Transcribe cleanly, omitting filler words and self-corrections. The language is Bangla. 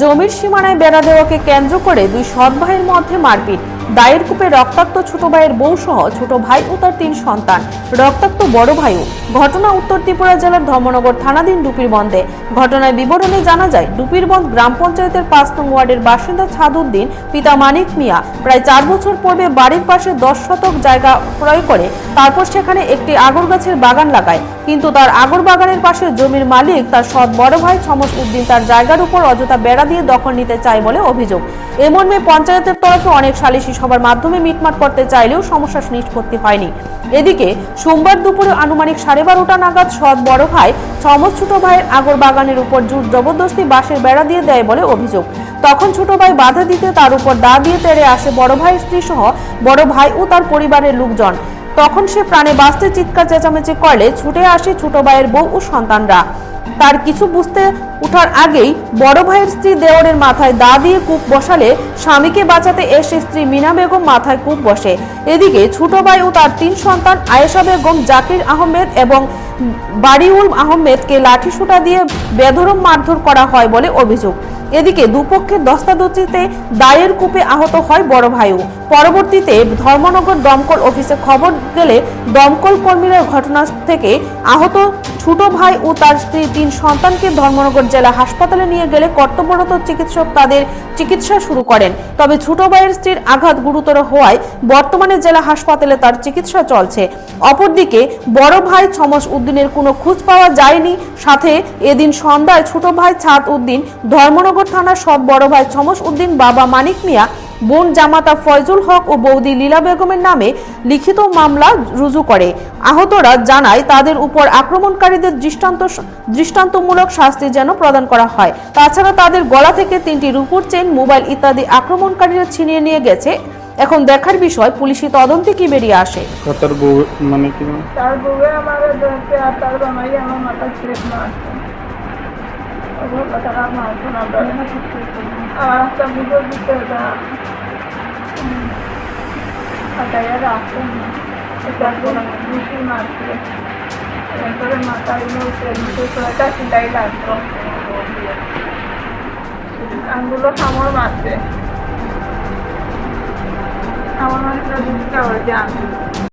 জমির সীমানায় বেড়া দেওয়াকে কেন্দ্র করে দুই সৎ ভাইয়ের মধ্যে মারপিট। দায়ের কূপে রক্তাক্ত ছোট ভাইয়ের বউ সহ ছোট ভাই ও তার 3 সন্তান, রক্তাক্ত বড় ভাইও। ঘটনা উত্তর ত্রিপুরা জেলার ধর্মনগর থানাধীন ডুপিরবন্দে। ঘটনার বিবরণে জানা যায়, ডুপিরবন্দ গ্রাম পঞ্চায়েতের 5 নং ওয়ার্ডের বাসিন্দা ছাদউদ্দিন পিতা মানিক মিয়া প্রায় 4 বছর পূর্বে বাড়ির পাশে 10 শতক জায়গা ক্রয় করে তারপর সেখানে একটি আগর গাছের বাগান লাগায়। কিন্তু তার আগর বাগানের পাশে জমির মালিক তার সৎ বড় ভাই ছমস উদ্দিন তার জায়গার উপর অযথা বেড়া দিয়ে দখল নিতে চায় বলে অভিযোগ। এ মর্মে পঞ্চায়েতের তরফে অনেক সালিশি সভার মাধ্যমে মিটমাট করতে চাইলেও সমস্যা নিষ্পত্তি হয়নি। এদিকে সোমবার দুপুরে আনুমানিক 12:30 নাগাদ সৎ বড় ভাই ছমস ছোট ভাইয়ের আগর বাগানের উপর জোর জবরদস্তি বাঁশের বেড়া দিয়ে দেয় বলে অভিযোগ। তখন ছোট ভাই বাধা দিতে তার উপর দা দিয়ে তেড়ে আসে বড় ভাইয়ের স্ত্রী সহ বড় ভাই ও তার পরিবারের লোকজন। তখন সে প্রাণে বাঁচতে চিৎকার চেঁচামেচি করলে ছুটে আসে ছোট ভাইয়ের বউ ও সন্তানরা। তার কিছু বুঝতে ওঠার আগেই বড় ভাইয়ের স্ত্রী দেওরের মাথায় দা দিয়ে কূপ বসালে স্বামীকে বাঁচাতে এসে স্ত্রী মিনা বেগম মাথায় কূপ বসে। এদিকে ছোট ভাই ও তার 3 সন্তান আয়েশা বেগম, জাকির আহমেদ এবং বাড়িউল আহমেদকে লাঠিসোঁটা দিয়ে বেধড়ক মারধর করা হয় বলে অভিযোগ। এদিকে দুপক্ষের দস্তাদস্তিতে দায়ের কূপে আহত হয় বড় ভাইও। পরবর্তীতে ধর্মনগর দমকল অফিসে খবর গেলে দমকল কর্মীরা ঘটনা থেকে আহত ছোট ভাই ও তার স্ত্রী 3 সন্তানকে ধর্মনগর জেলা হাসপাতালে নিয়ে গেলে কর্তব্যরত চিকিৎসক তাদের চিকিৎসা শুরু করেন। তবে ছোট ভাইয়ের স্ত্রীর আঘাত গুরুতর হওয়ায় বর্তমানে জেলা হাসপাতালে তার চিকিৎসা চলছে। অপরদিকে বড় ভাই ছমস উদ্দিনের কোনো খোঁজ পাওয়া যায়নি। সাথে এদিন সন্ধ্যায় ছোট ভাই ছাদ উদ্দিন ধর্মনগর থানার সৎ বড় ভাই ছমস উদ্দিন, বাবা মানিক মিয়া, বোন জামাতা ফয়জুল হক ও বৌদি লীলা বেগমের নামে লিখিত মামলা রুজু করে। আহতরা জানায় তাদের উপর আক্রমণকারীদের দৃষ্টান্তমূলক শাস্তি যেন প্রদান করা হয়। তাছাড়া তাদের গলা থেকে 3টি রূপোর চেন, মোবাইল ইত্যাদি আক্রমণকারীরা ছিনিয়ে নিয়ে গেছে। এখন দেখার বিষয় পুলিশি তদন্তে কি বেরিয়ে আসে। তার বউ মানে কি তার বউয়ে আমার দেখতে আর তার বানাই আমার মাথা স্ট্রেট মারছে। ওগুলো কথা মারছে না আর একটা বুঝে দিতে এটা হাতাইয়া রাখছে না, এটা বেশি মারছে। এরপরে মাথায় মুখে একটা সিলাই লাগতো, আঙ্গুলো সামর মারছে। আমার মানে বুঝতে পারে যে আমি